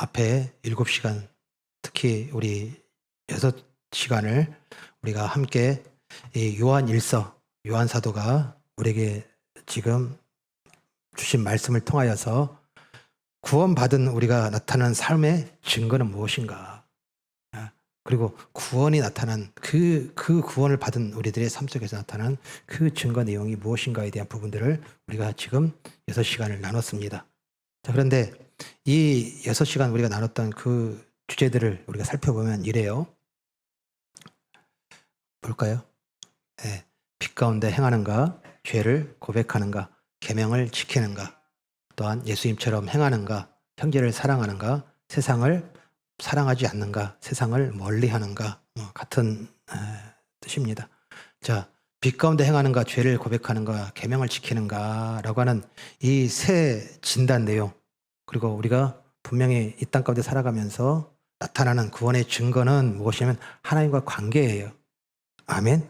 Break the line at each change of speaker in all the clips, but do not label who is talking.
앞에 7시간, 특히 우리 6시간을 우리가 함께 이 요한일서, 요한 사도가 우리에게 지금 주신 말씀을 통하여서 구원받은 우리가 나타나는 삶의 증거는 무엇인가? 그리고 구원이 나타난 그 구원을 받은 우리들의 삶 속에서 나타난 그 증거 내용이 무엇인가에 대한 부분들을 우리가 지금 6시간을 나눴습니다. 자, 그런데 이 6시간 우리가 나눴던 그 주제들을 우리가 살펴보면 이래요. 볼까요? 네. 빛 가운데 행하는가, 죄를 고백하는가, 계명을 지키는가, 또한 예수님처럼 행하는가, 형제를 사랑하는가, 세상을 사랑하지 않는가, 세상을 멀리하는가, 같은 뜻입니다. 자, 빛 가운데 행하는가, 죄를 고백하는가, 계명을 지키는가라고 하는 이 세 진단 내용, 그리고 우리가 분명히 이 땅 가운데 살아가면서 나타나는 구원의 증거는 무엇이냐면 하나님과 관계예요. 아멘.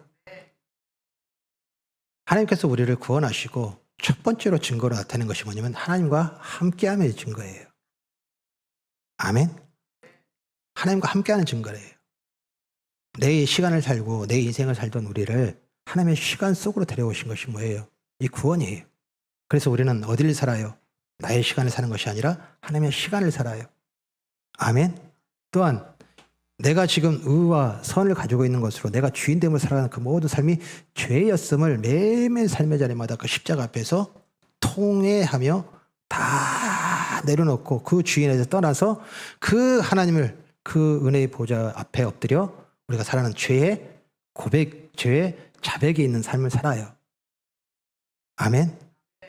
하나님께서 우리를 구원하시고 첫 번째로 증거로 나타낸 것이 뭐냐면 하나님과 함께함의 증거예요. 아멘. 하나님과 함께하는 증거예요. 내 시간을 살고 내 인생을 살던 우리를 하나님의 시간 속으로 데려오신 것이 뭐예요? 이 구원이에요. 그래서 우리는 어디를 살아요? 나의 시간을 사는 것이 아니라 하나님의 시간을 살아요. 아멘. 또한 내가 지금 의와 선을 가지고 있는 것으로 내가 주인됨을 살아가는 그 모든 삶이 죄였음을 매일매일 삶의 자리마다 그 십자가 앞에서 통회하며 다 내려놓고 그 주인에서 떠나서 그 하나님을 그 은혜의 보좌 앞에 엎드려 우리가 살아가는 죄의 고백, 죄의 자백이 있는 삶을 살아요. 아멘.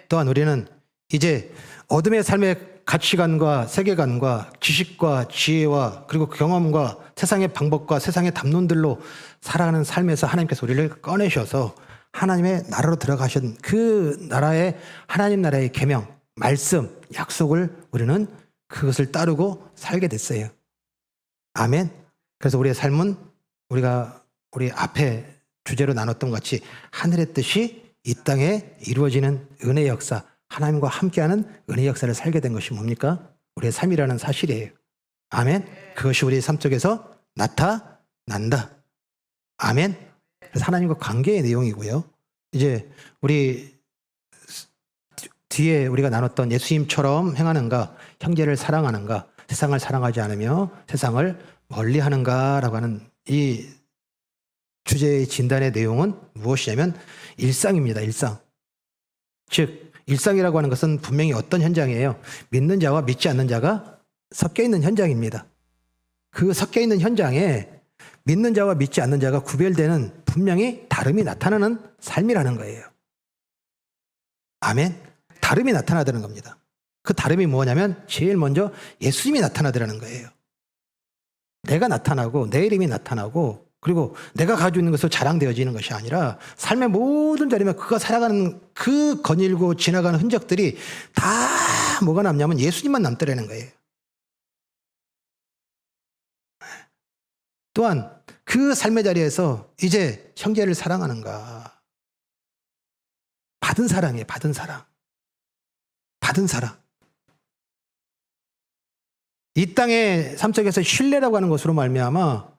또한 우리는 이제 어둠의 삶의 가치관과 세계관과 지식과 지혜와 그리고 경험과 세상의 방법과 세상의 담론들로 살아가는 삶에서 하나님께서 우리를 꺼내셔서 하나님의 나라로 들어가신 그 나라의 하나님 나라의 계명, 말씀, 약속을 우리는 그것을 따르고 살게 됐어요. 아멘. 그래서 우리의 삶은 우리 앞에 주제로 나눴던 것 같이 하늘의 뜻이 이 땅에 이루어지는 은혜의 역사, 하나님과 함께하는 은혜의 역사를 살게 된 것이 뭡니까? 우리의 삶이라는 사실이에요. 아멘. 그것이 우리의 삶 속에서 나타난다. 아멘. 그래서 하나님과 관계의 내용이고요. 이제 우리 뒤에 우리가 나눴던 예수님처럼 행하는가, 형제를 사랑하는가, 세상을 사랑하지 않으며 세상을 멀리하는가라고 하는 이 주제의 진단의 내용은 무엇이냐면 일상입니다. 일상. 즉 일상이라고 하는 것은 분명히 어떤 현장이에요? 믿는 자와 믿지 않는 자가 섞여 있는 현장입니다. 그 섞여 있는 현장에 믿는 자와 믿지 않는 자가 구별되는 분명히 다름이 나타나는 삶이라는 거예요. 아멘. 다름이 나타나더라는 겁니다. 그 다름이 뭐냐면 제일 먼저 예수님이 나타나더라는 거예요. 내가 나타나고 내 이름이 나타나고 그리고 내가 가지고 있는 것으로 자랑되어지는 것이 아니라 삶의 모든 자리면 그가 살아가는 그 거닐고 지나가는 흔적들이 다 뭐가 남냐면 예수님만 남더라는 거예요. 또한 그 삶의 자리에서 이제 형제를 사랑하는가. 받은 사랑이에요. 받은 사랑. 받은 사랑. 이 땅의 삶 속에서 신뢰라고 하는 것으로 말미암아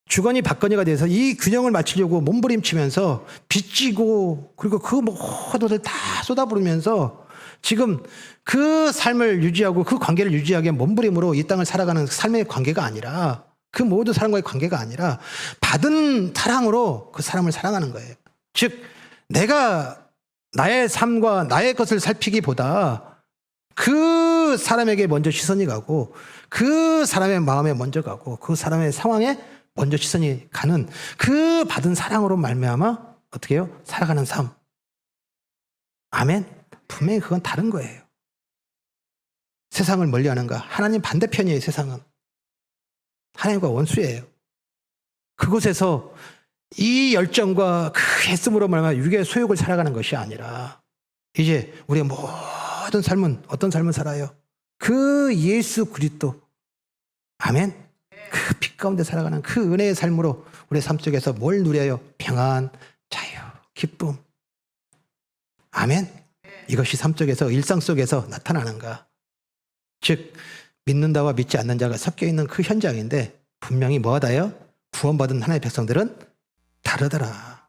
주거니 받거니가 돼서 이 균형을 맞추려고 몸부림치면서 빚지고 그리고 그 모든 것을 다 쏟아부으면서 지금 그 삶을 유지하고 그 관계를 유지하기 위한 몸부림으로 이 땅을 살아가는 삶의 관계가 아니라 그 모든 사람과의 관계가 아니라 받은 사랑으로 그 사람을 사랑하는 거예요. 즉 내가 나의 삶과 나의 것을 살피기보다 그 사람에게 먼저 시선이 가고 그 사람의 마음에 먼저 가고 그 사람의 상황에 먼저 시선이 가는 그 받은 사랑으로 말미암아 어떻게 해요? 살아가는 삶. 아멘. 분명히 그건 다른 거예요. 세상을 멀리하는가? 하나님 반대편이에요. 세상은. 하나님과 원수예요. 그곳에서 이 열정과 그 애씀으로 말미암아 육의 소욕을 살아가는 것이 아니라 이제 우리의 모든 삶은 어떤 삶을 살아요? 그 예수 그리스도. 아멘. 그 빛 가운데 살아가는 그 은혜의 삶으로 우리의 삶 속에서 뭘 누려요? 평안, 자유, 기쁨. 아멘. 이것이 삶 속에서 일상 속에서 나타나는가? 즉 믿는다와 믿지 않는 자가 섞여 있는 그 현장인데 분명히 뭐하다요? 구원받은 하나님의 백성들은 다르더라.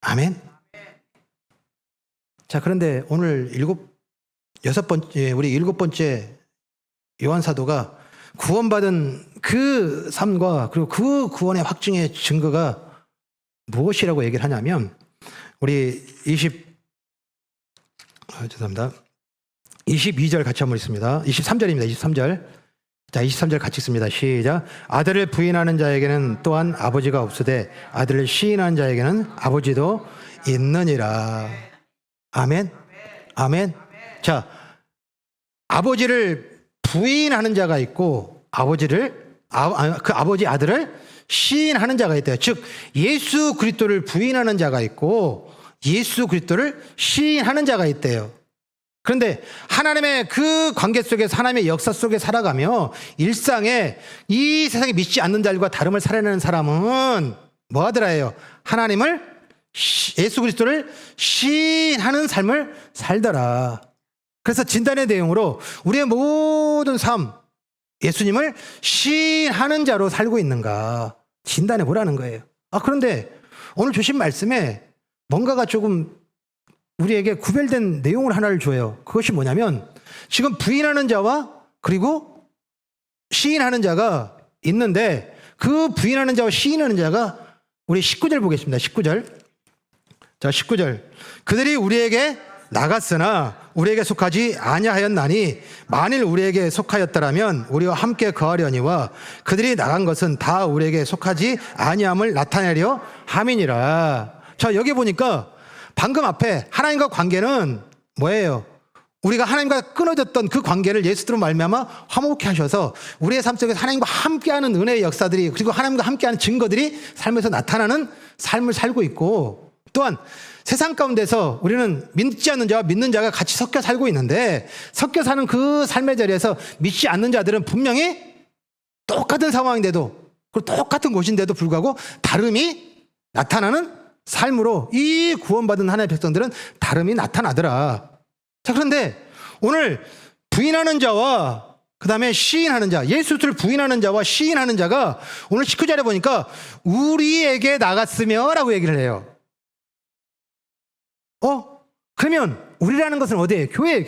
아멘. 자, 그런데 오늘 우리 일곱 번째 요한 사도가 구원받은 그 삶과 그리고 그 구원의 확증의 증거가 무엇이라고 얘기를 하냐면 우리 22절 같이 한번 읽습니다. 23절입니다. 23절. 자, 23절 같이 읽습니다. 시작. 아들을 부인하는 자에게는 또한 아버지가 없으되 아들을 시인하는 자에게는 아버지도 있느니라. 아멘. 아멘. 자, 아버지를 부인하는 자가 있고 그 아버지 아들을 시인하는 자가 있대요. 즉 예수 그리스도를 부인하는 자가 있고 예수 그리스도를 시인하는 자가 있대요. 그런데 하나님의 그 관계 속에서 하나님의 역사 속에 살아가며 일상에 이 세상에 믿지 않는 자들과 다름을 살아내는 사람은 뭐 하더라예요? 하나님을 예수 그리스도를 시인하는 삶을 살더라. 그래서 진단의 내용으로 우리의 모든 삶 예수님을 시인하는 자로 살고 있는가 진단해 보라는 거예요. 그런데 오늘 주신 말씀에 뭔가가 조금 우리에게 구별된 내용을 하나를 줘요. 그것이 뭐냐면 지금 부인하는 자와 그리고 시인하는 자가 있는데 그 부인하는 자와 시인하는 자가 우리 19절 보겠습니다. 19절. 자, 19절. 그들이 우리에게 나갔으나 우리에게 속하지 아니하였나니 만일 우리에게 속하였더라면 우리와 함께 거하려니와 그들이 나간 것은 다 우리에게 속하지 아니함을 나타내려 함이니라. 자, 여기 보니까 방금 앞에 하나님과 관계는 뭐예요? 우리가 하나님과 끊어졌던 그 관계를 예수로 말미암아 화목케 하셔서 우리의 삶 속에서 하나님과 함께하는 은혜의 역사들이 그리고 하나님과 함께하는 증거들이 삶에서 나타나는 삶을 살고 있고 또한 세상 가운데서 우리는 믿지 않는 자와 믿는 자가 같이 섞여 살고 있는데 섞여 사는 그 삶의 자리에서 믿지 않는 자들은 분명히 똑같은 상황인데도 그리고 똑같은 곳인데도 불구하고 다름이 나타나는 삶으로 이 구원받은 하나님의 백성들은 다름이 나타나더라. 자, 그런데 오늘 부인하는 자와 그 다음에 시인하는 자, 예수를 부인하는 자와 시인하는 자가 오늘 19절에 보니까 우리에게 나갔으며 라고 얘기를 해요. 그러면 우리라는 것은 어디예요? 교회예요.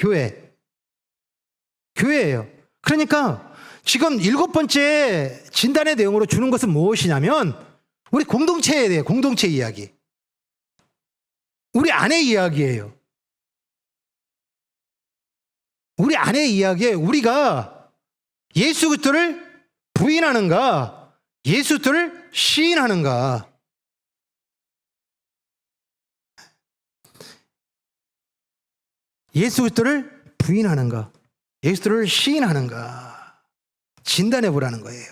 교회예요. 그러니까 지금 7번째 진단의 내용으로 주는 것은 무엇이냐면 우리 공동체에 대해 공동체 이야기. 우리 안의 이야기예요. 우리 안의 이야기에 우리가 예수 그리스도를 부인하는가, 예수 그리스도를 시인하는가. 예수 그리스도를 부인하는가, 예수 그리스도를 시인하는가 진단해 보라는 거예요.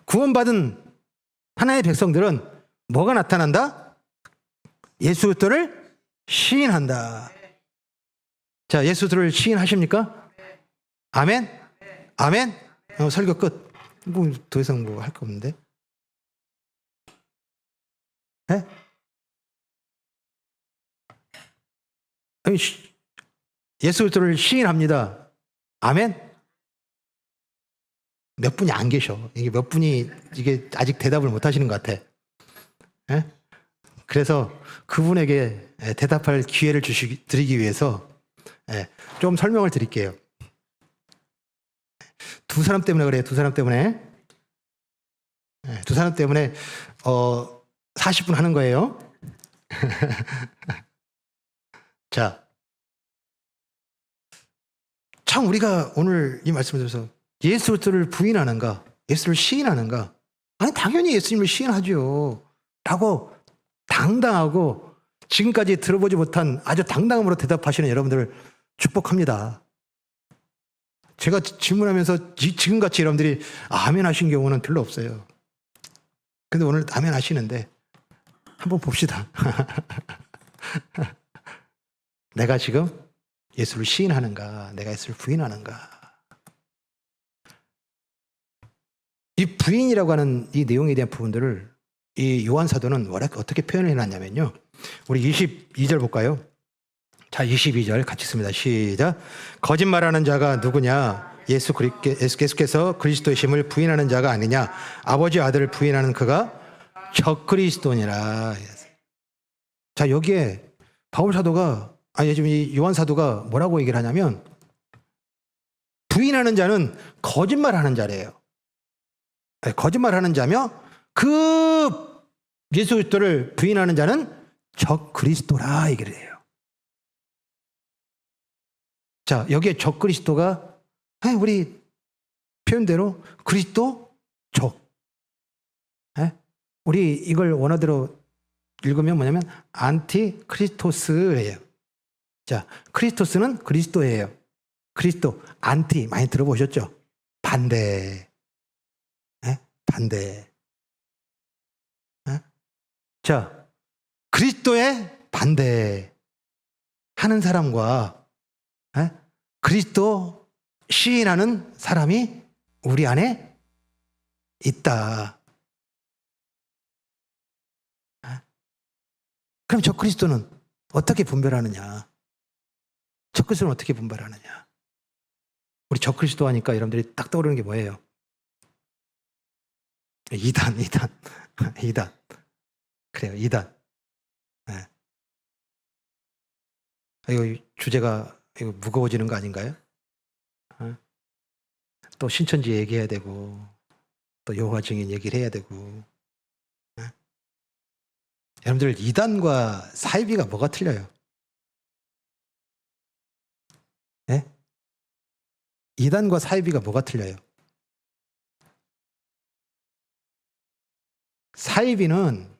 구원받은 하나님의 백성들은 뭐가 나타난다? 예수 그리스도를 시인한다. 자, 예수 그리스도를 시인하십니까? 아멘? 아멘? 설교 끝. 더 이상 할 거 없는데? 네? 예수 그리스도를 시인합니다. 아멘? 몇 분이 안 계셔. 이게 몇 분이 이게 아직 대답을 못 하시는 것 같아. 네? 그래서 그분에게 대답할 기회를 드리기 위해서 좀 설명을 드릴게요. 두 사람 때문에 그래요. 두 사람 때문에. 두 사람 때문에 40분 하는 거예요. 자, 참 우리가 오늘 이 말씀을 들어서 예수 그리스도를 부인하는가, 예수를 시인하는가? 아니 당연히 예수님을 시인하죠. 라고 당당하고 지금까지 들어보지 못한 아주 당당함으로 대답하시는 여러분들을 축복합니다. 제가 질문하면서 지금같이 여러분들이 아멘 하신 경우는 별로 없어요. 근데 오늘 아멘 하시는데 한번 봅시다. 내가 지금 예수를 시인하는가, 내가 예수를 부인하는가. 이 부인이라고 하는 이 내용에 대한 부분들을 이 요한 사도는 어떻게 표현을 해놨냐면요. 우리 22절 볼까요? 자, 22절 같이 읽습니다. 시작. 거짓말하는 자가 누구냐? 예수께서 그리스도의 심을 부인하는 자가 아니냐? 아버지 아들을 부인하는 그가 적그리스도니라. 자, 여기에 바울 사도가 지금 이 요한 사도가 뭐라고 얘기를 하냐면 부인하는 자는 거짓말하는 자래요. 거짓말하는 자며 그 예수 그리스도를 부인하는 자는 적그리스도라 얘기를 해요. 자, 여기에 적그리스도가 우리 표현대로 그리스도 적. 우리 이걸 원어대로 읽으면 뭐냐면 안티크리스토스예요. 자, 크리스토스는 그리스도예요. 그리스도, 안티 많이 들어보셨죠? 반대. 반대. 자, 그리스도의 반대 하는 사람과 그리스도 시인하는 사람이 우리 안에 있다. 그럼 저 그리스도는 어떻게 분별하느냐? 저 그리스도는 어떻게 분별하느냐? 우리 저 그리스도 하니까 여러분들이 딱 떠오르는 게 뭐예요? 이단. 그래요, 이단. 이거 주제가 이거 무거워지는 거 아닌가요? 또 신천지 얘기해야 되고, 또 여호와 증인 얘기를 해야 되고. 여러분들 이단과 사이비가 뭐가 틀려요? 이단과 사이비가 뭐가 틀려요? 사이비는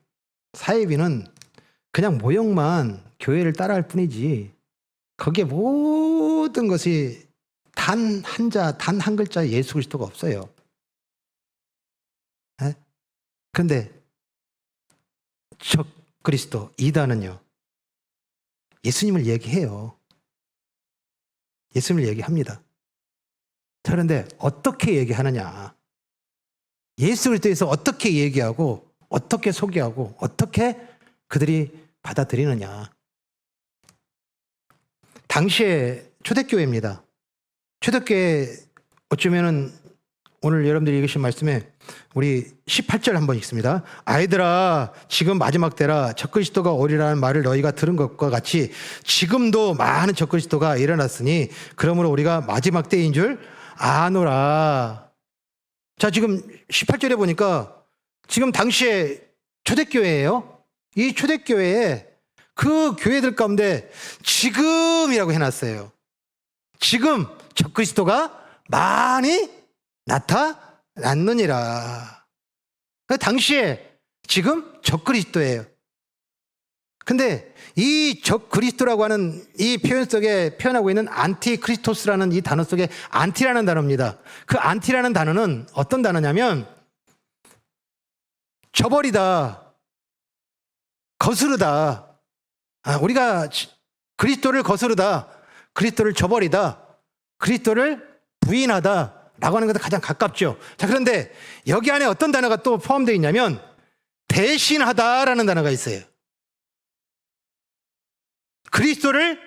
그냥 모형만 교회를 따라할 뿐이지 거기에 모든 것이 단 한 자, 단 한 글자 예수 그리스도가 없어요. 그런데 적 그리스도 이단은요, 예수님을 얘기해요. 예수님을 얘기합니다. 자, 그런데 어떻게 얘기하느냐? 예수 그리스도에서 어떻게 얘기하고 어떻게 소개하고 어떻게 그들이 받아들이느냐? 당시에 초대교회입니다. 초대교회 어쩌면은 오늘 여러분들이 읽으신 말씀에 우리 18절 한번 읽습니다. 아이들아, 지금 마지막 때라 적그리스도가 오리라는 말을 너희가 들은 것과 같이 지금도 많은 적그리스도가 일어났으니 그러므로 우리가 마지막 때인 줄 아노라. 자, 지금 18절에 보니까 지금 당시에 초대교회예요. 이 초대교회에 그 교회들 가운데 지금이라고 해놨어요. 지금 적그리스도가 많이 나타났느니라. 당시에 지금 적그리스도예요. 근데 이 적그리스도라고 하는 이 표현 속에 표현하고 있는 안티크리스토스라는 이 단어 속에 안티라는 단어입니다. 그 안티라는 단어는 어떤 단어냐면 저버리다, 거스르다. 우리가 그리스도를 거스르다, 그리스도를 저버리다, 그리스도를 부인하다 라고 하는 것도 가장 가깝죠. 자, 그런데 여기 안에 어떤 단어가 또 포함되어 있냐면 대신하다라는 단어가 있어요. 그리스도를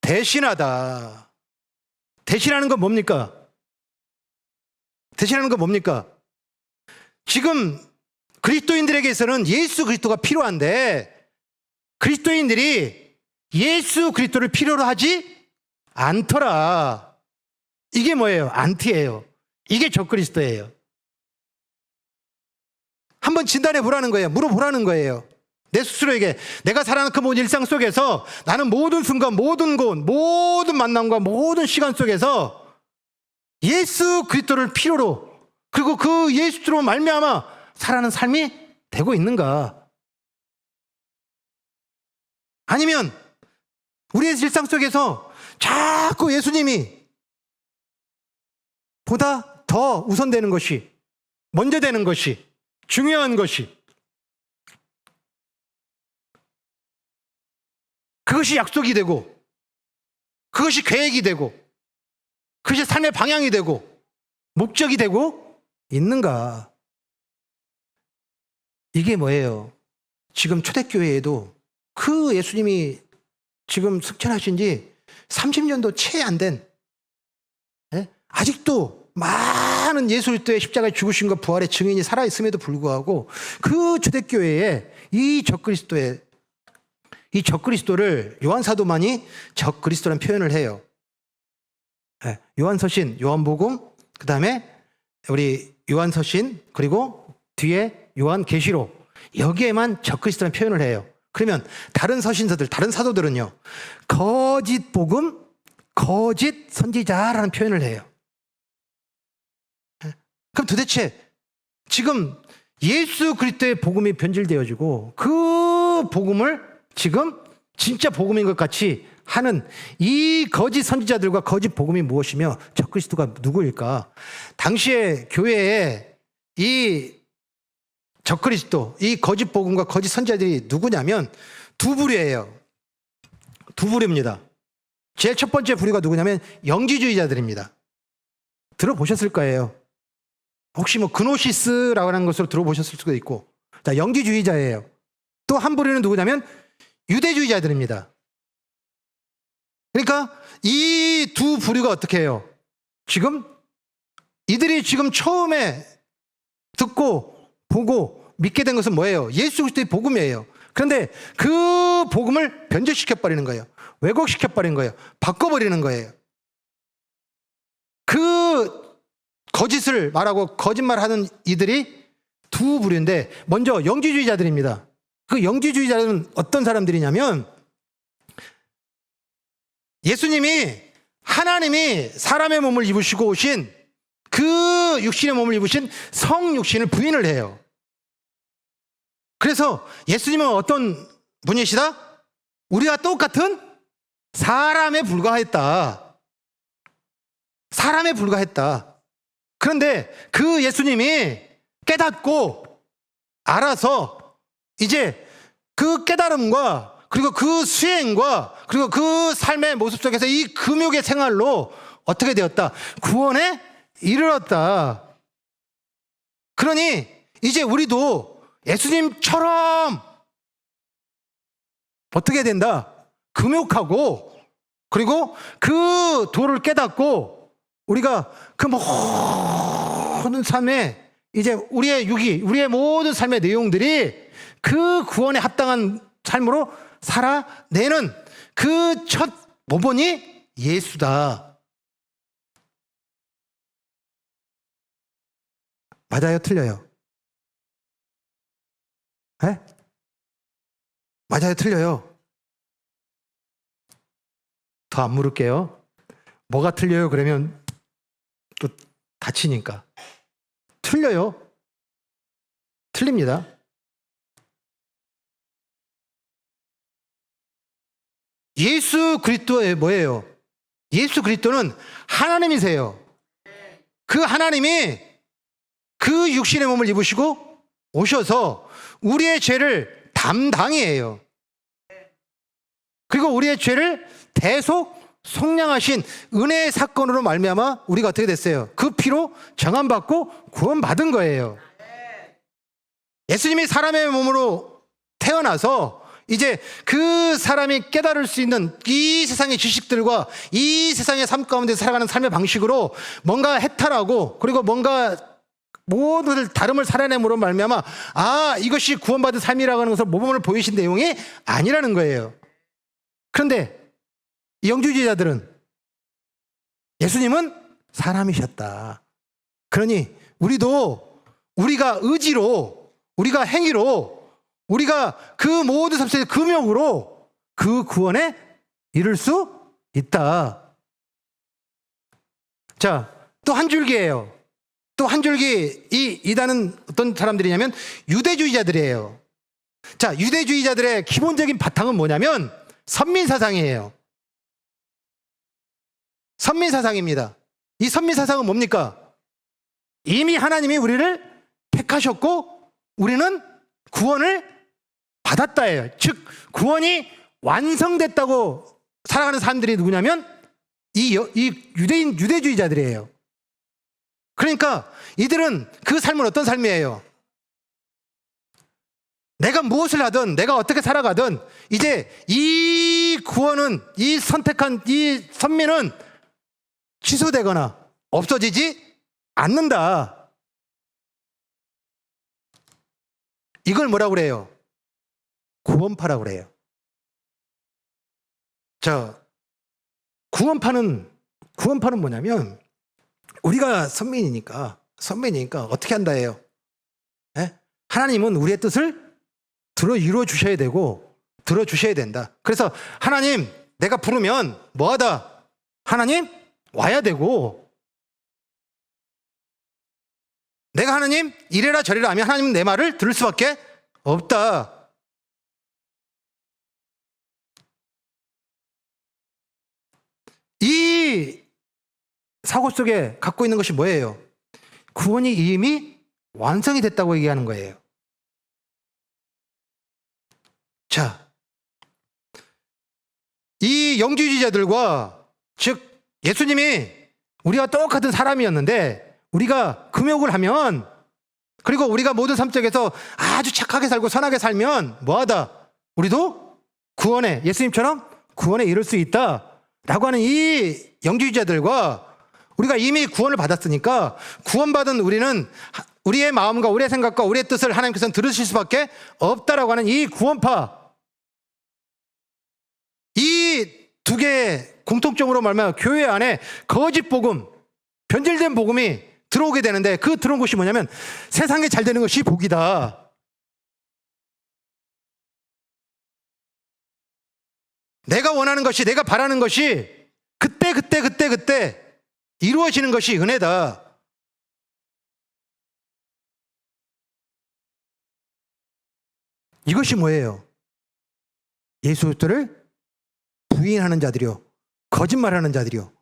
대신하다. 대신하는 건 뭡니까? 대신하는 건 뭡니까? 지금 그리스도인들에게서는 예수 그리스도가 필요한데 그리스도인들이 예수 그리스도를 필요로 하지 않더라. 이게 뭐예요? 안티예요. 이게 적그리스도예요. 한번 진단해 보라는 거예요. 물어보라는 거예요. 내 스스로에게 내가 살아가는 그 모든 일상 속에서 나는 모든 순간, 모든 곳, 모든 만남과 모든 시간 속에서 예수 그리스도를 필요로 그리고 그 예수로 말미암아 살아가는 삶이 되고 있는가? 아니면 우리의 일상 속에서 자꾸 예수님이 보다 더 우선되는 것이, 먼저 되는 것이, 중요한 것이, 그것이 약속이 되고 그것이 계획이 되고 그것이 삶의 방향이 되고 목적이 되고 있는가? 이게 뭐예요? 지금 초대교회에도 그 예수님이 지금 승천하신 지 30년도 채 안 된, 아직도 많은 예수 그리스도의 십자가에 죽으신과 부활의 증인이 살아있음에도 불구하고 그 초대교회에 이 적그리스도를 요한 사도만이 적그리스도라는 표현을 해요. 요한서신, 요한복음, 그 다음에 우리 요한서신, 그리고 뒤에 요한계시록, 여기에만 적그리스도라는 표현을 해요. 그러면 다른 서신서들, 다른 사도들은요, 거짓 복음, 거짓 선지자라는 표현을 해요. 그럼 도대체 지금 예수 그리스도의 복음이 변질되어지고 그 복음을 지금 진짜 복음인 것 같이 하는 이 거짓 선지자들과 거짓 복음이 무엇이며 적그리스도가 누구일까? 당시에 교회에 이 적그리스도, 이 거짓 복음과 거짓 선지자들이 누구냐면 두 부류예요. 두 부류입니다. 제일 첫 번째 부류가 누구냐면 영지주의자들입니다. 들어보셨을 거예요. 혹시 뭐 그노시스라고 하는 것으로 들어보셨을 수도 있고, 자, 영지주의자예요. 또 한 부류는 누구냐면 유대주의자들입니다. 그러니까 이 두 부류가 어떻게 해요? 지금 이들이 지금 처음에 듣고 보고 믿게 된 것은 뭐예요? 예수 그리스도의 복음이에요. 그런데 그 복음을 변질시켜버리는 거예요. 왜곡시켜버리는 거예요. 바꿔버리는 거예요. 그 거짓을 말하고 거짓말하는 이들이 두 부류인데, 먼저 영지주의자들입니다. 그 영지주의자들은 어떤 사람들이냐면, 예수님이, 하나님이 사람의 몸을 입으시고 오신 그 육신의 몸을 입으신 성육신을 부인을 해요. 그래서 예수님은 어떤 분이시다? 우리와 똑같은 사람에 불과했다. 사람에 불과했다. 그런데 그 예수님이 깨닫고 알아서 이제 그 깨달음과 그리고 그 수행과 그리고 그 삶의 모습 속에서 이 금욕의 생활로 어떻게 되었다? 구원에 이르렀다. 그러니 이제 우리도 예수님처럼 어떻게 된다? 금욕하고 그리고 그 도를 깨닫고 우리가 그 모든 삶에 이제 우리의 육이, 우리의 모든 삶의 내용들이 그 구원에 합당한 삶으로 살아내는 그 첫 모본이 예수다. 맞아요? 틀려요? 에? 맞아요? 틀려요? 더 안 물을게요. 뭐가 틀려요? 그러면 또 다치니까. 틀려요. 틀립니다. 예수 그리스도의 뭐예요? 예수 그리스도는 하나님이세요. 그 하나님이 그 육신의 몸을 입으시고 오셔서 우리의 죄를 담당히 해요. 그리고 우리의 죄를 대속 속량하신 은혜의 사건으로 말미암아 우리가 어떻게 됐어요? 그 피로 정함받고 구원받은 거예요. 예수님이 사람의 몸으로 태어나서 이제 그 사람이 깨달을 수 있는 이 세상의 지식들과 이 세상의 삶 가운데 살아가는 삶의 방식으로 뭔가 해탈하고 그리고 뭔가 모든 다름을 살아냄으로 말미암아 이것이 구원받은 삶이라고 하는 것을 모범을 보이신 내용이 아니라는 거예요. 그런데 영주주의자들은 예수님은 사람이셨다. 그러니 우리도 우리가 의지로, 우리가 행위로, 우리가 그 모든 삶의 금욕으로 그 구원에 이를 수 있다. 자, 또 한 줄기예요. 또 한 줄기, 이 이단은 어떤 사람들이냐면 유대주의자들이에요. 자, 유대주의자들의 기본적인 바탕은 뭐냐면 선민사상이에요. 선민사상입니다. 이 선민사상은 뭡니까? 이미 하나님이 우리를 택하셨고 우리는 구원을 받았다예요. 즉 구원이 완성됐다고 살아가는 사람들이 누구냐면 이 유대주의자들이에요. 그러니까 이들은 그 삶은 어떤 삶이에요? 내가 무엇을 하든 내가 어떻게 살아가든 이제 이 구원은, 이 선택한 이 선민은 취소되거나 없어지지 않는다. 이걸 뭐라고 그래요? 구원파라고 그래요. 구원파는 뭐냐면 우리가 선민이니까 어떻게 한다예요? 예? 하나님은 우리의 뜻을 이루어 주셔야 되고 들어주셔야 된다. 그래서 하나님 내가 부르면 뭐하다? 하나님 와야 되고, 내가 하나님 이래라 저래라 하면 하나님은 내 말을 들을 수밖에 없다. 이 사고 속에 갖고 있는 것이 뭐예요? 구원이 이미 완성이 됐다고 얘기하는 거예요. 자, 이 영주주의자들과, 즉 예수님이 우리와 똑같은 사람이었는데 우리가 금욕을 하면, 그리고 우리가 모든 삶 속에서 아주 착하게 살고 선하게 살면 뭐하다? 우리도 구원에, 예수님처럼 구원에 이룰 수 있다라고 하는 이 영주주의자들과 우리가 이미 구원을 받았으니까 구원받은 우리는 우리의 마음과 우리의 생각과 우리의 뜻을 하나님께서는 들으실 수밖에 없다라고 하는 이 구원파, 이 두 개의 공통점으로 말하면 교회 안에 거짓 복음, 변질된 복음이 들어오게 되는데, 그 들어온 것이 뭐냐면 세상에 잘 되는 것이 복이다. 내가 원하는 것이, 내가 바라는 것이 그때 이루어지는 것이 은혜다. 이것이 뭐예요? 예수 그리스도를 부인하는 자들이요, 거짓말하는 자들이요,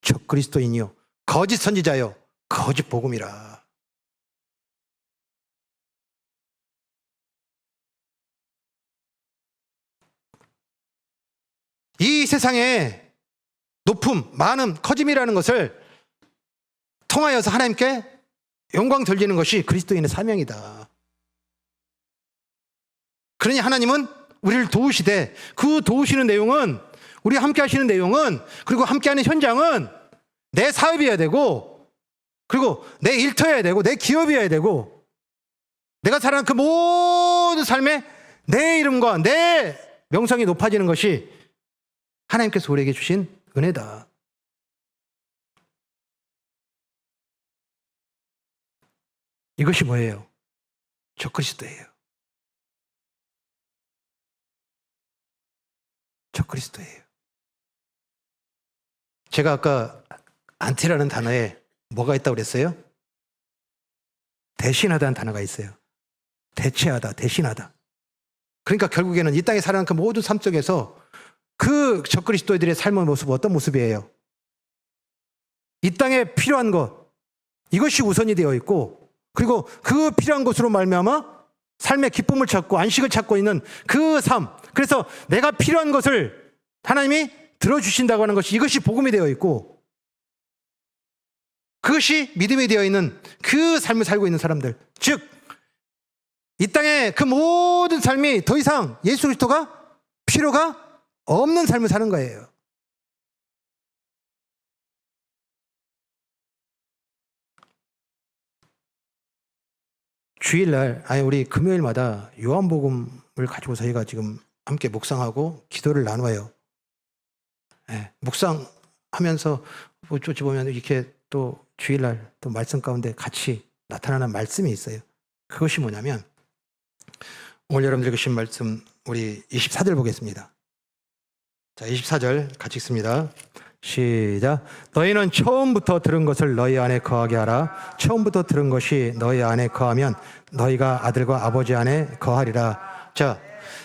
적그리스도인이요, 거짓 선지자요, 거짓 복음이라. 이 세상에 높음, 많음, 커짐이라는 것을 통하여서 하나님께 영광 돌리는 것이 그리스도인의 사명이다. 그러니 하나님은 우리를 도우시되, 그 도우시는 내용은, 우리가 함께 하시는 내용은, 그리고 함께하는 현장은 내 사업이어야 되고, 그리고 내 일터여야 되고, 내 기업이어야 되고, 내가 살아가는 그 모든 삶에 내 이름과 내 명성이 높아지는 것이 하나님께서 우리에게 주신 은혜다. 이것이 뭐예요? 적그리스도예요. 적그리스도예요. 제가 아까 안티라는 단어에 뭐가 있다고 그랬어요? 대신하다는 단어가 있어요. 대체하다, 대신하다. 그러니까 결국에는 이 땅에 살아가는 그 모든 삶 속에서 그 적그리스도들의 삶의 모습은 어떤 모습이에요? 이 땅에 필요한 것, 이것이 우선이 되어 있고, 그리고 그 필요한 것으로 말미암아 삶의 기쁨을 찾고 안식을 찾고 있는 그 삶, 그래서 내가 필요한 것을 하나님이 들어주신다고 하는 것이, 이것이 복음이 되어 있고, 그것이 믿음이 되어 있는 그 삶을 살고 있는 사람들, 즉 이 땅의 그 모든 삶이 더 이상 예수 그리스도가 필요가 없는 삶을 사는 거예요. 주일날, 우리 금요일마다 요한복음을 가지고 저희가 지금 함께 묵상하고 기도를 나눠요. 네, 묵상하면서 어찌 보면 이렇게 또 주일날 또 말씀 가운데 같이 나타나는 말씀이 있어요. 그것이 뭐냐면, 오늘 여러분들 읽으신 말씀 우리 24절 보겠습니다. 자, 24절 같이 읽습니다. 시작. 너희는 처음부터 들은 것을 너희 안에 거하게 하라. 처음부터 들은 것이 너희 안에 거하면 너희가 아들과 아버지 안에 거하리라. 자,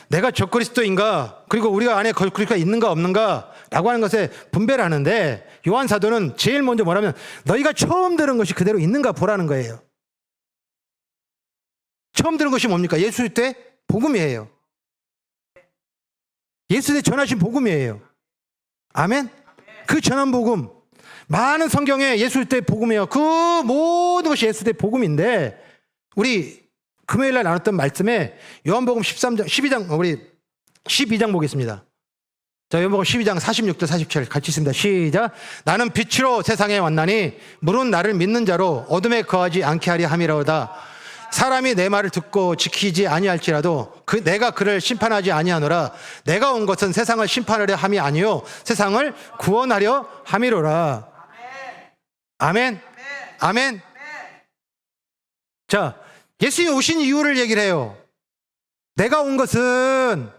내가 적그리스도인가, 그리고 우리가 안에 그리스도가 있는가 없는가 라고 하는 것에 분배를 하는데, 요한 사도는 제일 먼저 뭐라면 너희가 처음 들은 것이 그대로 있는가 보라는 거예요. 처음 들은 것이 뭡니까? 예수 때 복음이에요. 예수 때 전하신 복음이에요. 아멘? 그 전한 복음, 많은 성경에 예수 때 복음이에요. 그 모든 것이 예수 때 복음인데, 우리 금요일 날 나눴던 말씀에 요한복음 12장 우리 12장 보겠습니다. 자, 요한복음 12장 46절 47 같이 있습니다. 시작. 나는 빛으로 세상에 왔나니 물은 나를 믿는 자로 어둠에 거하지 않게 하려 함이로다. 사람이 내 말을 듣고 지키지 아니할지라도 내가 그를 심판하지 아니하노라. 내가 온 것은 세상을 심판하려 함이 아니요 세상을 구원하려 함이로라. 아멘. 아멘. 자, 예수님이 오신 이유를 얘기를 해요. 내가 온 것은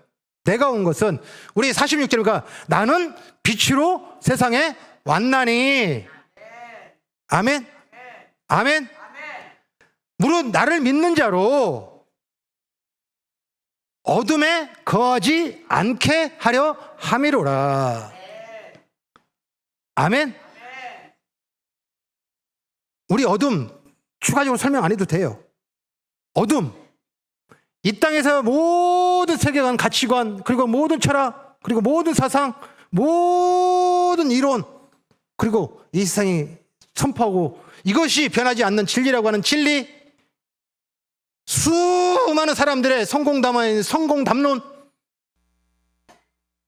우리 46절과 나는 빛으로 세상에 왔나니. 아멘. 아멘. 무릇 나를 믿는 자로 어둠에 거하지 않게 하려 함이로라. 아멘. 우리 어둠 추가적으로 설명 안 해도 돼요. 어둠, 이 땅에서 모든 세계관, 가치관, 그리고 모든 철학, 그리고 모든 사상, 모든 이론, 그리고 이 세상이 선포하고 이것이 변하지 않는 진리라고 하는 진리, 수많은 사람들의 성공 담론,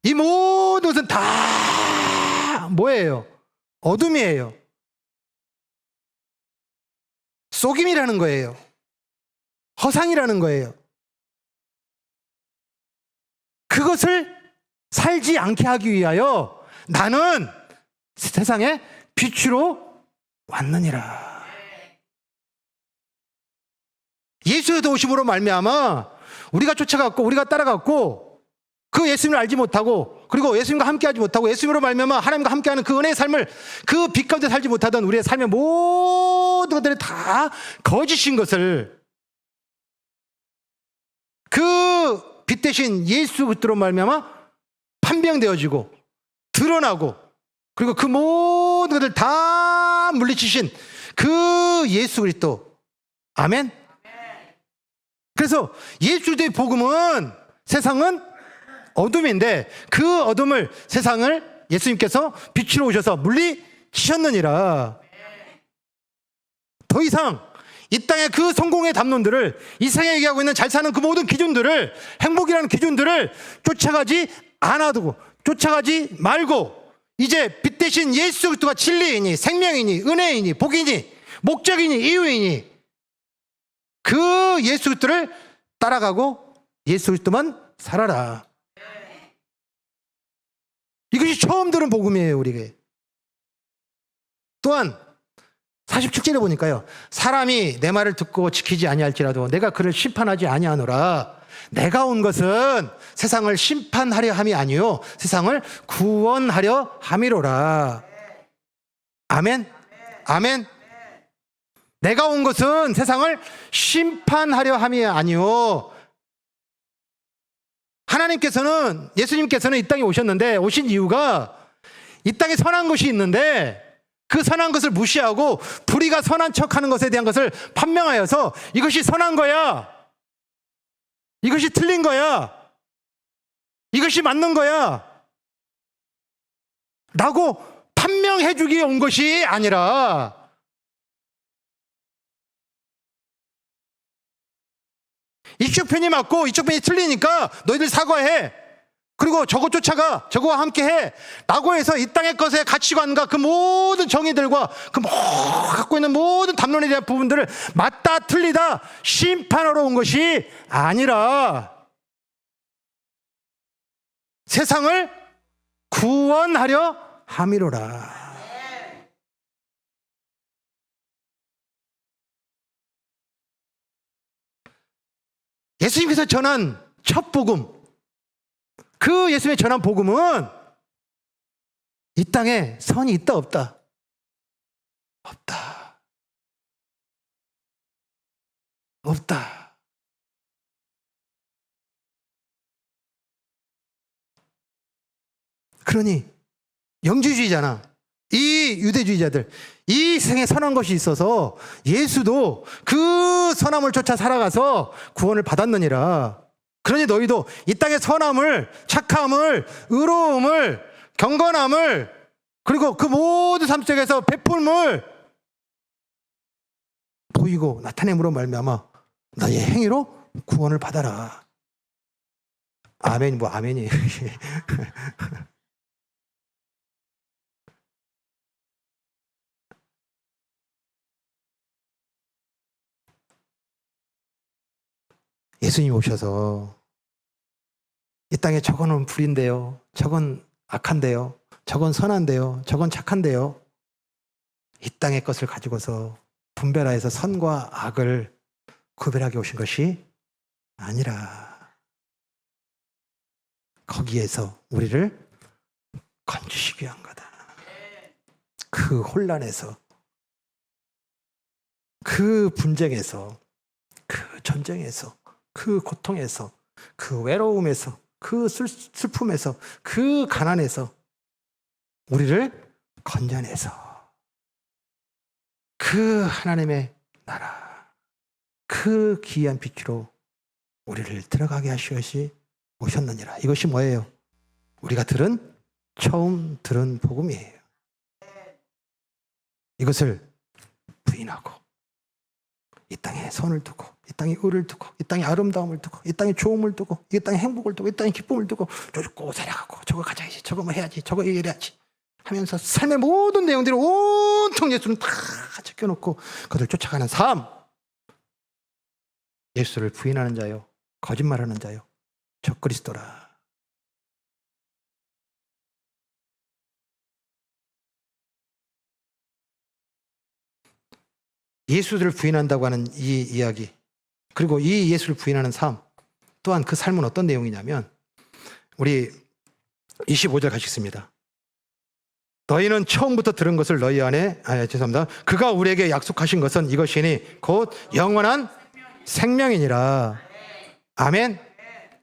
이 모든 것은 다 뭐예요? 어둠이에요. 속임이라는 거예요. 허상이라는 거예요. 그것을 살지 않게 하기 위하여 나는 세상에 빛으로 왔느니라. 예수의 도우심으로 말미암아 우리가 쫓아갔고 우리가 따라갔고 그 예수님을 알지 못하고 그리고 예수님과 함께하지 못하고 예수님으로 말미암아 하나님과 함께하는 그 은혜의 삶을 그 빛 가운데 살지 못하던 우리의 삶의 모든 것들이 다 거짓인 것을 그 빛 대신 예수 그리스도로 말미암아 판명되어지고 드러나고 그리고 그 모든 것을 다 물리치신 그 예수 그리스도. 아멘. 그래서 예수 그리스도의 복음은 세상은 어둠인데 그 어둠을 세상을 예수님께서 빛으로 오셔서 물리치셨느니라. 더 이상 이 땅의 그 성공의 담론들을 이 세상에 얘기하고 있는 잘 사는 그 모든 기준들을 행복이라는 기준들을 쫓아가지 않아두고 쫓아가지 말고 이제 빛 대신 예수 그리스도가 진리이니 생명이니 은혜이니 복이니 목적이니 이유이니 그 예수 그리스도를 따라가고 예수 그리스도만 살아라. 이것이 처음 들은 복음이에요, 우리에게. 또한 47절에 보니까요. 사람이 내 말을 듣고 지키지 아니할지라도 내가 그를 심판하지 아니하노라. 내가 온 것은 세상을 심판하려 함이 아니요 세상을 구원하려 함이로라. 아멘. 아멘. 내가 온 것은 세상을 심판하려 함이 아니요. 하나님께서는 예수님께서는 이 땅에 오셨는데 오신 이유가 이 땅에 선한 것이 있는데 그 선한 것을 무시하고 불의가 선한 척하는 것에 대한 것을 판명하여서 이것이 선한 거야, 이것이 틀린 거야, 이것이 맞는 거야 라고 판명해 주기 온 것이 아니라 이쪽 편이 맞고 이쪽 편이 틀리니까 너희들 사과해. 그리고 저거 쫓아가. 저거와 함께해. 라고 해서 이 땅의 것의 가치관과 그 모든 정의들과 그 갖고 있는 모든 담론에 대한 부분들을 맞다 틀리다 심판하러 온 것이 아니라 세상을 구원하려 함이로라. 예수님께서 전한 첫 복음, 그 예수님의 전한 복음은 이 땅에 선이 있다 없다? 없다. 없다. 그러니 영주주의잖아. 이 유대주의자들, 이 세상에 선한 것이 있어서 예수도 그 선함을 쫓아 살아가서 구원을 받았느니라. 그러니 너희도 이 땅의 선함을, 착함을, 의로움을, 경건함을, 그리고 그 모든 삶 속에서 베풀음을 보이고 나타냄으로 말미암아 너의 행위로 구원을 받아라. 아멘, 뭐 아멘이. 예수님 오셔서 이 땅에 저거는 불인데요, 저건 악한데요, 저건 선한데요, 저건 착한데요, 이 땅의 것을 가지고서 분별하여서 선과 악을 구별하게 오신 것이 아니라 거기에서 우리를 건지시기 위한 거다. 그 혼란에서, 그 분쟁에서, 그 전쟁에서, 그 고통에서, 그 외로움에서, 그 슬픔에서, 그 가난에서 우리를 건져내서 그 하나님의 나라, 그 기이한 빛으로 우리를 들어가게 하시것이 오셨느니라. 이것이 뭐예요? 우리가 처음 들은 복음이에요. 이것을 부인하고 이 땅에 선을 두고, 이 땅에 의를 두고, 이 땅에 아름다움을 두고, 이 땅에 좋음을 두고, 이 땅에 행복을 두고, 이 땅에 기쁨을 두고 쫓고 살아가고, 저거 가져야지, 저거 뭐 해야지, 저거 이래야지 하면서 삶의 모든 내용들을 온통 예수는 다 제껴놓고 그들 쫓아가는 삶. 예수를 부인하는 자요, 거짓말하는 자요, 적그리스도라. 예수를 부인한다고 하는 이 이야기, 그리고 이 예수를 부인하는 삶 또한 그 삶은 어떤 내용이냐면, 우리 25절 가시겠습니다. 너희는 처음부터 들은 것을 너희 안에, 죄송합니다. 그가 우리에게 약속하신 것은 이것이니 곧 영원한 생명이니라. 아멘.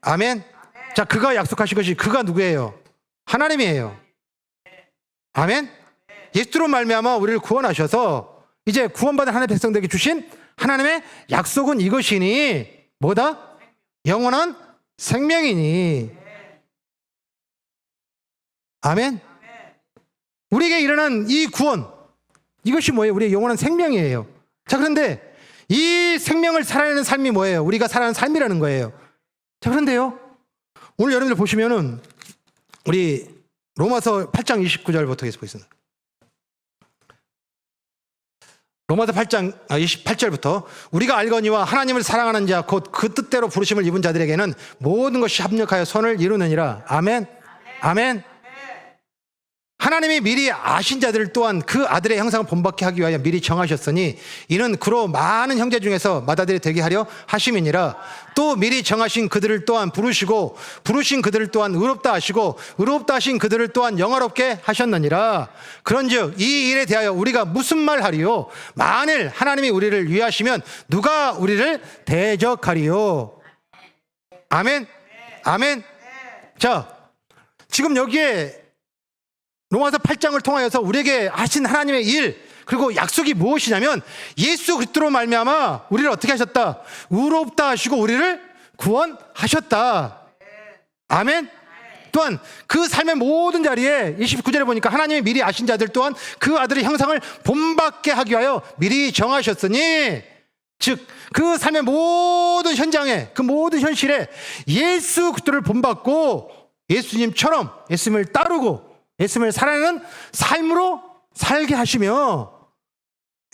아멘. 자, 그가 약속하신 것이, 그가 누구예요? 하나님이에요. 아멘. 예수로 말미암아 우리를 구원하셔서 이제 구원받은 하나님의 백성들에게 주신 하나님의 약속은 이것이니 뭐다? 영원한 생명이니. 아멘. 우리에게 일어난 이 구원, 이것이 뭐예요? 우리의 영원한 생명이에요. 자, 그런데 이 생명을 살아내는 삶이 뭐예요? 우리가 살아가는 삶이라는 거예요. 자, 그런데요, 오늘 여러분들 보시면은 우리 로마서 8장 29절부터 계속 보겠습니다. 로마서 8장 28절부터 우리가 알거니와 하나님을 사랑하는 자 곧 그 뜻대로 부르심을 입은 자들에게는 모든 것이 합력하여 선을 이루느니라. 아멘. 아멘. 하나님이 미리 아신 자들을 또한 그 아들의 형상을 본받게 하기 위하여 미리 정하셨으니 이는 그로 많은 형제 중에서 맏아들이 되게 하려 하심이니라. 또 미리 정하신 그들을 또한 부르시고 부르신 그들을 또한 의롭다 하시고 의롭다 하신 그들을 또한 영화롭게 하셨느니라. 그런즉 이 일에 대하여 우리가 무슨 말하리요? 만일 하나님이 우리를 위하시면 누가 우리를 대적하리요? 아멘. 아멘. 자, 지금 여기에 로마서 8장을 통하여서 우리에게 하신 하나님의 일, 그리고 약속이 무엇이냐면 예수 그리스도로 말미암아 우리를 어떻게 하셨다? 의롭다 하시고 우리를 구원하셨다. 아멘. 또한 그 삶의 모든 자리에 29절에 보니까 하나님이 미리 아신 자들 또한 그 아들의 형상을 본받게 하기 위하여 미리 정하셨으니, 즉 그 삶의 모든 현장에, 그 모든 현실에 예수 그리스도를 본받고 예수님처럼 예수님을 따르고 예수님을 살아내는 삶으로 살게 하시며,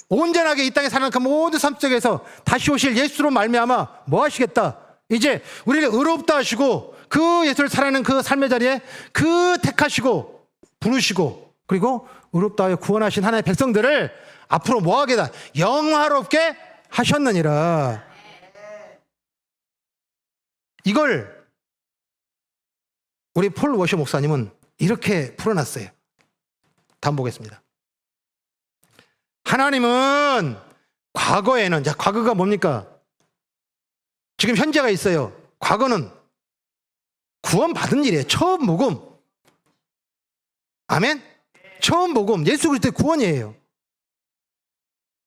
온전하게 이 땅에 사는 그 모든 삶 속에서 다시 오실 예수로 말미암아 뭐 하시겠다? 이제 우리를 의롭다 하시고 그 예수를 살아내는 그 삶의 자리에 그 택하시고 부르시고 그리고 의롭다 하여 구원하신 하나님의 백성들을 앞으로 뭐 하겠다? 영화롭게 하셨느니라. 이걸 우리 폴 워셔 목사님은 이렇게 풀어놨어요. 다음 보겠습니다. 하나님은 과거에는, 자, 과거가 뭡니까? 지금 현재가 있어요. 과거는 구원받은 일이에요. 처음 복음. 아멘? 처음 복음. 예수 그리스도의 구원이에요.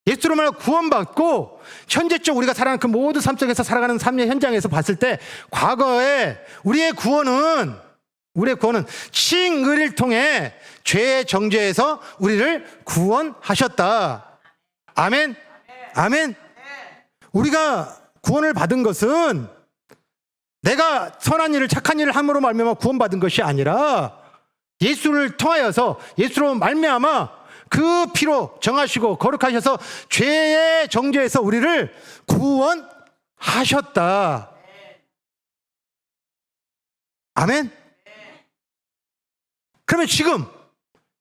예수로 말하면 구원받고 현재적 우리가 살아가는 그 모든 삶 속에서 살아가는 삶의 현장에서 봤을 때 과거에 우리의 구원은 칭의를 통해 죄의 정죄에서 우리를 구원하셨다. 아멘. 아멘. 우리가 구원을 받은 것은 내가 선한 일을 착한 일을 함으로 말미암아 구원받은 것이 아니라 예수를 통하여서 예수로 말미암아 그 피로 정하시고 거룩하셔서 죄의 정죄에서 우리를 구원하셨다. 아멘. 그러면 지금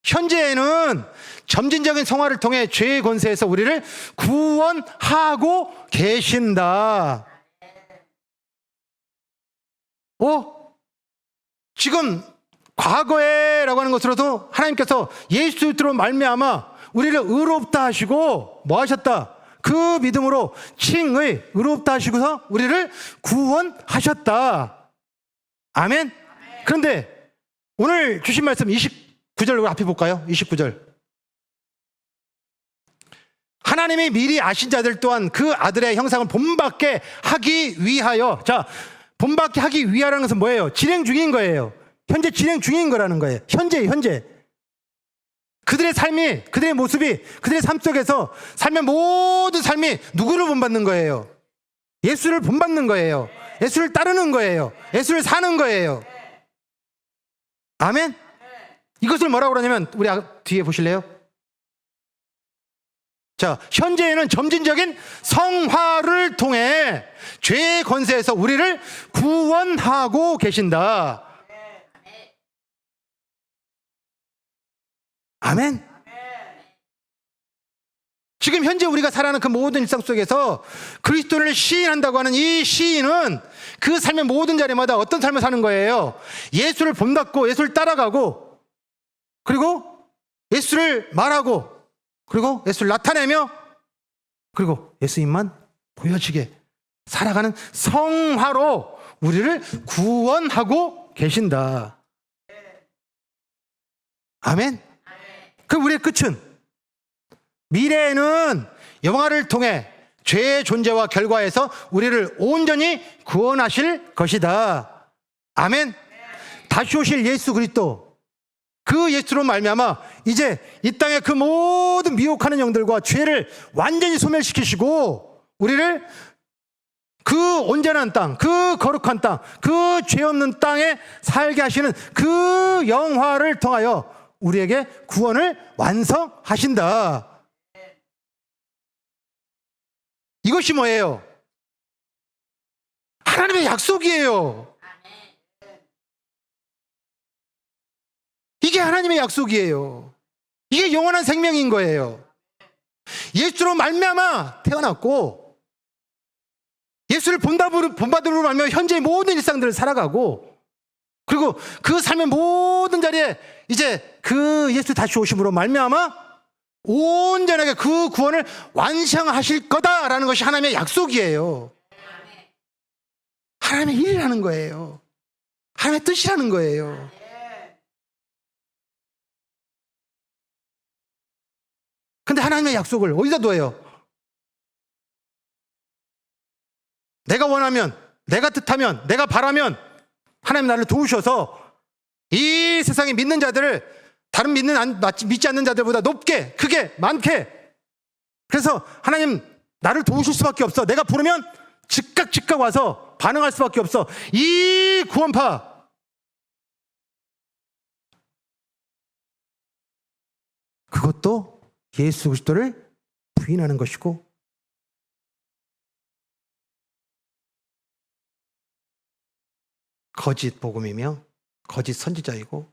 현재에는 점진적인 성화를 통해 죄의 권세에서 우리를 구원하고 계신다. 지금 과거에라고 하는 것으로도 하나님께서 예수로 말미암아 우리를 의롭다 하시고 뭐 하셨다? 그 믿음으로 칭의 의롭다 하시고서 우리를 구원하셨다. 아멘. 그런데 오늘 주신 말씀 29절 앞에 볼까요? 29절. 하나님이 미리 아신 자들 또한 그 아들의 형상을 본받게 하기 위하여. 자, 본받게 하기 위하라는 것은 뭐예요? 진행 중인 거예요. 현재 진행 중인 거라는 거예요. 현재. 그들의 삶이, 그들의 모습이, 그들의 삶 속에서 삶의 모든 삶이 누구를 본받는 거예요? 예수를 본받는 거예요. 예수를 따르는 거예요. 예수를 사는 거예요. 아멘? 이것을 뭐라고 그러냐면 우리 뒤에 보실래요? 자, 현재에는 점진적인 성화를 통해 죄의 권세에서 우리를 구원하고 계신다. 아멘. 지금 현재 우리가 살아가는 그 모든 일상 속에서 그리스도를 시인한다고 하는 이 시인은 그 삶의 모든 자리마다 어떤 삶을 사는 거예요? 예수를 본받고 예수를 따라가고 그리고 예수를 말하고 그리고 예수를 나타내며 그리고 예수님만 보여지게 살아가는 성화로 우리를 구원하고 계신다. 아멘. 그럼 우리의 끝은 미래에는 영화를 통해 죄의 존재와 결과에서 우리를 온전히 구원하실 것이다. 아멘. 다시 오실 예수 그리스도, 그 예수로 말미암아 이제 이 땅의 그 모든 미혹하는 영들과 죄를 완전히 소멸시키시고 우리를 그 온전한 땅, 그 거룩한 땅, 그 죄 없는 땅에 살게 하시는 그 영화를 통하여 우리에게 구원을 완성하신다. 이것이 뭐예요? 하나님의 약속이에요. 이게 하나님의 약속이에요. 이게 영원한 생명인 거예요. 예수로 말미암아 태어났고 예수를 본받음으로 말미암아 현재의 모든 일상들을 살아가고 그리고 그 삶의 모든 자리에 이제 그 예수 다시 오심으로 말미암아 온전하게 그 구원을 완성하실 거다라는 것이 하나님의 약속이에요. 하나님의 일이라는 거예요. 하나님의 뜻이라는 거예요. 근데 하나님의 약속을 어디다 둬요? 내가 원하면, 내가 뜻하면, 내가 바라면 하나님 나를 도우셔서 이 세상에 믿는 자들을 다른 믿지 않는 자들보다 높게, 크게, 많게. 그래서 하나님 나를 도우실 수밖에 없어. 내가 부르면 즉각 와서 반응할 수밖에 없어. 이 구원파, 그것도 예수 그리스도를 부인하는 것이고 거짓 복음이며 거짓 선지자이고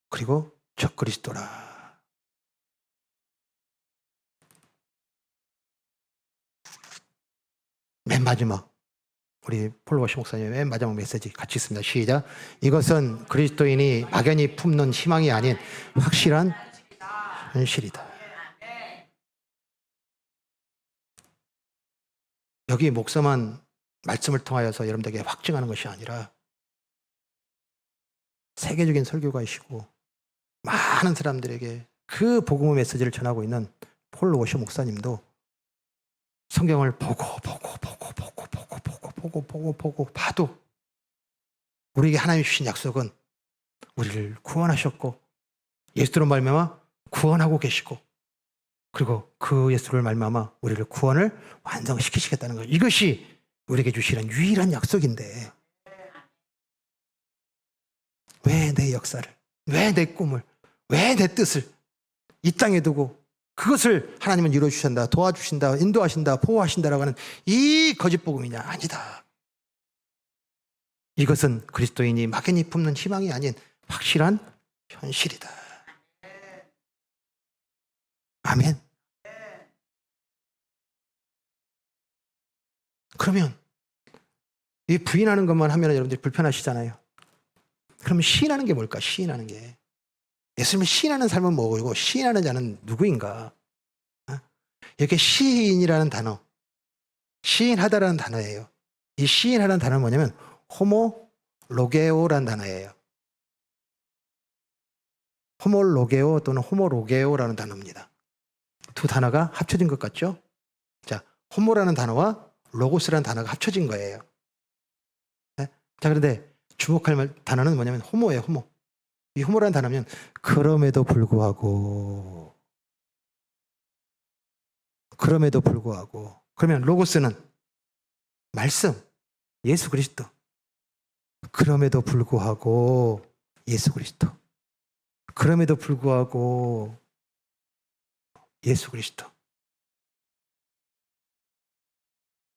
그리고 적그리스도라. 맨 마지막 우리 폴로워시 목사님의 맨 마지막 메시지 같이 있습니다. 시작. 이것은 그리스도인이 막연히 품는 희망이 아닌 확실한 현실이다. 여기 목사만 말씀을 통하여서 여러분들에게 확증하는 것이 아니라 세계적인 설교가이시고 많은 사람들에게 그 복음의 메시지를 전하고 있는 폴 워셔 목사님도 성경을 보고 봐도 우리에게 하나님이 주신 약속은 우리를 구원하셨고 예수로 말미암아 구원하고 계시고 그리고 그 예수를 말미암아 우리를 구원을 완성시키시겠다는 거예요. 이것이 우리에게 주시는 유일한 약속인데 왜 내 역사를, 왜 내 꿈을, 왜 내 뜻을 이 땅에 두고 그것을 하나님은 이루어주신다, 도와주신다, 인도하신다, 보호하신다라고 하는 이 거짓복음이냐? 아니다. 이것은 그리스도인이 막연히 품는 희망이 아닌 확실한 현실이다. 아멘. 그러면 이 부인하는 것만 하면 여러분들이 불편하시잖아요. 그러면 시인하는 게 뭘까? 시인하는 게. 예수님을 시인하는 삶은 뭐고 시인하는 자는 누구인가? 이렇게 시인이라는 단어, 시인하다라는 단어예요. 이 시인하라는 단어는 뭐냐면 호모로게오라는 단어예요. 호모로게오 또는 호모로게오라는 단어입니다. 두 단어가 합쳐진 것 같죠? 자, 호모라는 단어와 로고스라는 단어가 합쳐진 거예요. 네? 자, 그런데 주목할 단어는 뭐냐면 호모예요, 호모. 이 호모라는 단어면 그럼에도 불구하고 그러면 로고스는 말씀, 예수 그리스도. 그럼에도 불구하고 예수 그리스도. 그럼에도 불구하고 예수 그리스도.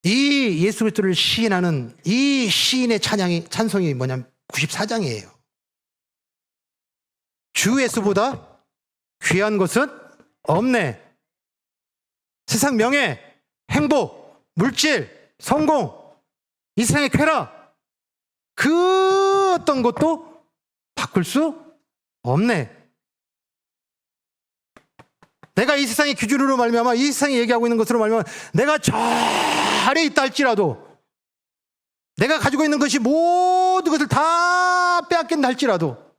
이 예수 그리스도를 시인하는 이 시인의 찬송이 뭐냐면 94장이에요. 주 예수보다 귀한 것은 없네. 세상 명예, 행복, 물질, 성공, 이 세상의 쾌락, 그 어떤 것도 바꿀 수 없네. 내가 이 세상의 기준으로 말미암아 이 세상이 얘기하고 있는 것으로 말미암아 내가 저 아래에 있다 할지라도 내가 가지고 있는 것이 모든 것을 다 빼앗긴다 할지라도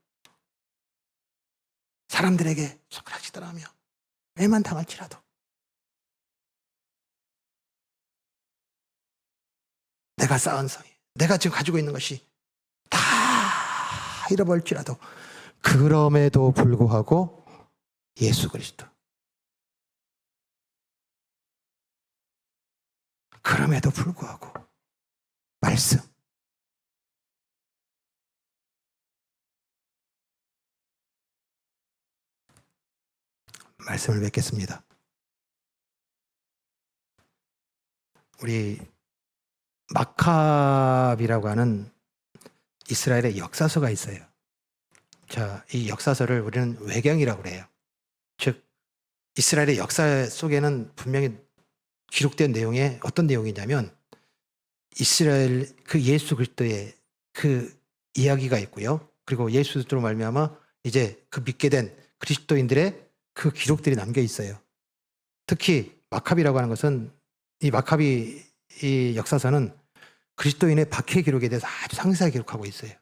사람들에게 손가락질하며 애만 당할지라도 내가 쌓은 성이 내가 지금 가지고 있는 것이 다 잃어버릴지라도 그럼에도 불구하고 예수 그리스도 그럼에도 불구하고 말씀 말씀을 맺겠습니다. 우리 마캅이라고 하는 이스라엘의 역사서가 있어요. 자, 이 역사서를 우리는 외경이라고 그래요. 즉 이스라엘의 역사 속에는 분명히 기록된 내용에 어떤 내용이냐면 이스라엘 그 예수 그리스도의 그 이야기가 있고요. 그리고 예수 그리스도로 말미암아 이제 그 믿게 된 그리스도인들의 그 기록들이 남겨 있어요. 특히 마캅이라고 하는 것은 이 마캅이 이 역사서는 그리스도인의 박해 기록에 대해서 아주 상세하게 기록하고 있어요.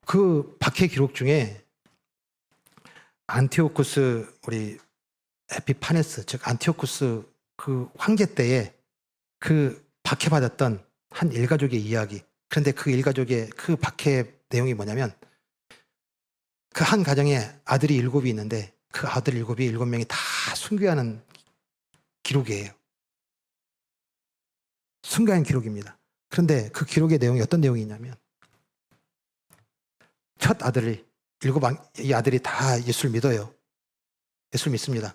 그 박해 기록 중에 안티오쿠스 우리 에피파네스 즉 안티오쿠스 그 황제 때에 그 박해받았던 한 일가족의 이야기. 그런데 그 일가족의 그 박해 내용이 뭐냐면 그 한 가정에 아들이 7이 있는데 그 아들 7명이 다 순교하는 기록이에요. 순교한 기록입니다. 그런데 그 기록의 내용이 어떤 내용이냐면 첫 아들이 이 아들이 다 예수를 믿어요. 예수를 믿습니다.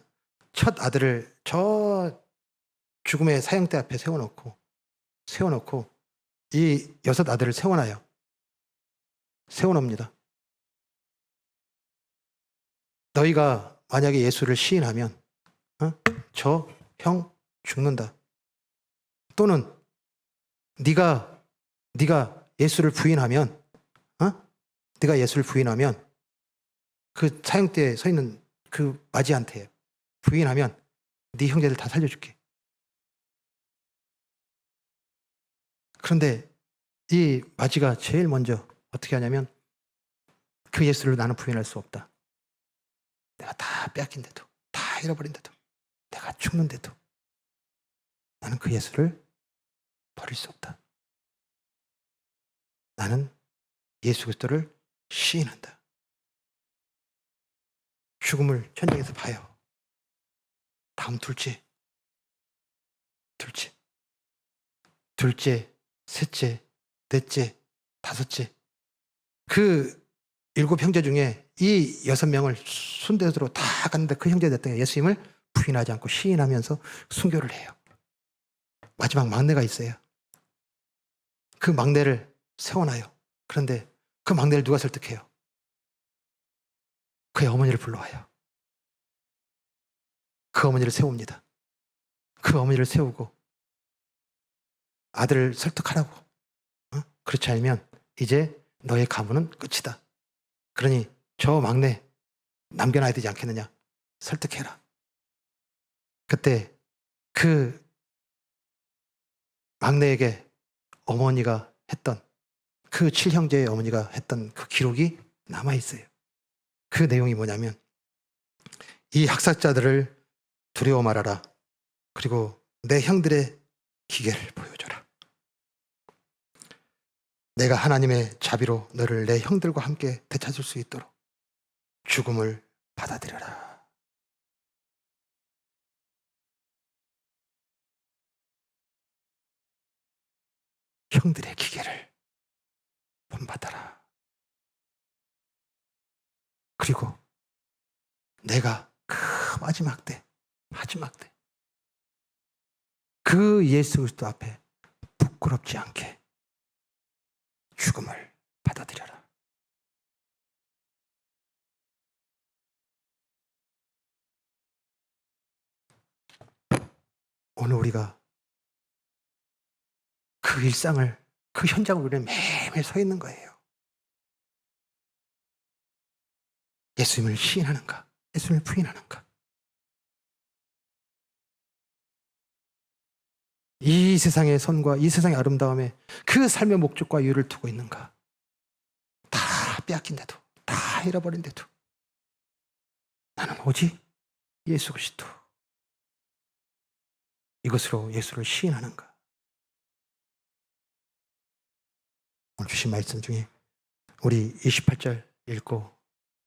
첫 아들을 저 죽음의 사형대 앞에 세워놓고 이 6 아들을 세워놔요. 세워놓습니다. 너희가 만약에 예수를 시인하면 저 형 죽는다. 또는 네가 예수를 부인하면 네가 예수를 부인하면 그 사형대에 서 있는 그 마지한테 부인하면 네 형제들 다 살려줄게. 그런데 이 마지가 제일 먼저 어떻게 하냐면 그 예수를 나는 부인할 수 없다. 내가 다 빼앗긴데도 다 잃어버린데도 내가 죽는데도 나는 그 예수를 버릴 수 없다. 나는 예수 그리스도를 시인한다. 죽음을 현장에서 봐요. 다음 둘째 둘째, 셋째, 넷째, 다섯째. 그 7 형제 중에 이 6명을 순대로 다 갔는데 그 형제였던 예수님을 부인하지 않고 시인하면서 순교를 해요. 마지막 막내가 있어요. 그 막내를 세워놔요. 그런데 그 막내를 누가 설득해요? 그의 어머니를 불러와요. 그 어머니를 세웁니다. 그 어머니를 세우고 아들을 설득하라고. 그렇지 않으면 이제 너의 가문은 끝이다. 그러니 저 막내 남겨놔야 되지 않겠느냐. 설득해라. 그때 그 막내에게 어머니가 했던 그 7형제의 어머니가 했던 그 기록이 남아있어요. 그 내용이 뭐냐면 이 학살자들을 두려워 말아라. 그리고 내 형들의 기계를 보여줘라. 내가 하나님의 자비로 너를 내 형들과 함께 되찾을 수 있도록 죽음을 받아들여라. 형들의 기계를 본받아라. 그리고 내가 그 마지막 때 그 예수 그리스도 앞에 부끄럽지 않게 죽음을 받아들여라. 오늘 우리가 그 일상을, 그 현장을 우리는 매일매일 서 있는 거예요. 예수님을 시인하는가? 예수님을 부인하는가? 이 세상의 선과 이 세상의 아름다움에 그 삶의 목적과 이유를 두고 있는가? 다 빼앗긴데도, 다 잃어버린데도 나는 오직 예수 그리스도, 이것으로 예수를 시인하는가? 오늘 주신 말씀 중에 우리 28절 읽고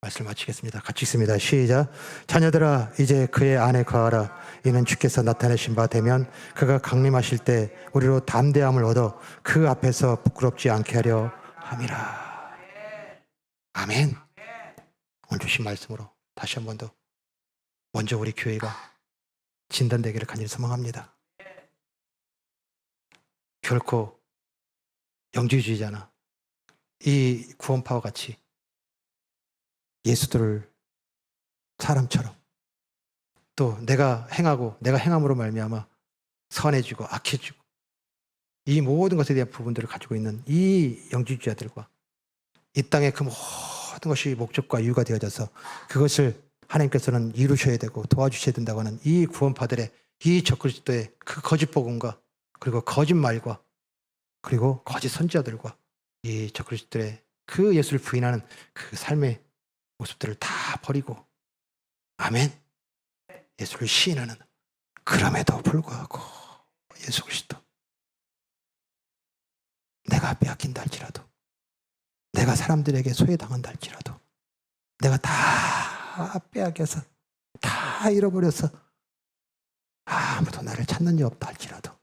말씀 마치겠습니다. 같이 읽습니다. 시작. 자녀들아 이제 그의 안에 거하라. 이는 주께서 나타내신 바 되면 그가 강림하실 때 우리로 담대함을 얻어 그 앞에서 부끄럽지 않게 하려 함이라. 아멘. 오늘 주신 말씀으로 다시 한 번 더 먼저 우리 교회가 진단되기를 간절히 소망합니다. 결코 영지주의자나 이 구원파와 같이 예수들을 사람처럼 또 내가 행함으로 말미암아 선해지고 악해지고 이 모든 것에 대한 부분들을 가지고 있는 이 영지주의자들과 이 땅의 그 모든 것이 목적과 이유가 되어져서 그것을 하나님께서는 이루셔야 되고 도와주셔야 된다고 하는 이 구원파들의 이 적그리스도의 그 거짓 복음과 그리고 거짓말과 그리고 거짓 선지자들과 이 적그리스도의 그 예수를 부인하는 그 삶의 모습들을 다 버리고 아멘. 예수를 시인하는 그럼에도 불구하고 예수 그리스도 내가 빼앗긴다 할지라도 내가 사람들에게 소외당한다 할지라도 내가 다 빼앗겨서 다 잃어버려서 아무도 나를 찾는 이 없다 할지라도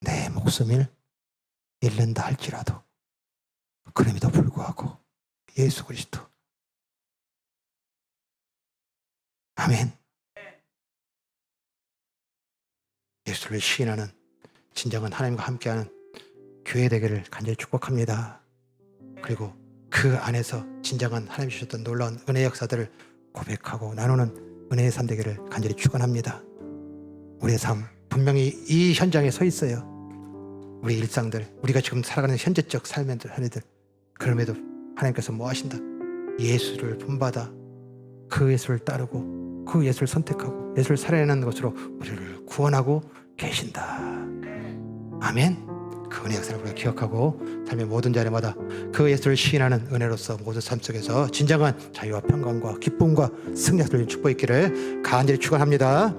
내 목숨을 잃는다 할지라도 그럼에도 불구하고 예수 그리스도 아멘. 예수를 시인하는 진정한 하나님과 함께하는 교회 되기를 간절히 축복합니다. 그리고 그 안에서 진정한 하나님 주셨던 놀라운 은혜의 역사들을 고백하고 나누는 은혜의 삶 되기를 간절히 축원합니다. 우리의 삶 분명히 이 현장에 서 있어요. 우리 일상들, 우리가 지금 살아가는 현재적 삶의 하나들 그럼에도 하나님께서 뭐 하신다? 예수를 본받아 그 예수를 따르고 그 예수를 선택하고 예수를 살아내는 것으로 우리를 구원하고 계신다. 아멘. 그 은혜 역사를 우리가 기억하고 삶의 모든 자리마다 그 예수를 시인하는 은혜로서 모든 삶 속에서 진정한 자유와 평강과 기쁨과 승리를 축복했기를 간절히 축원합니다.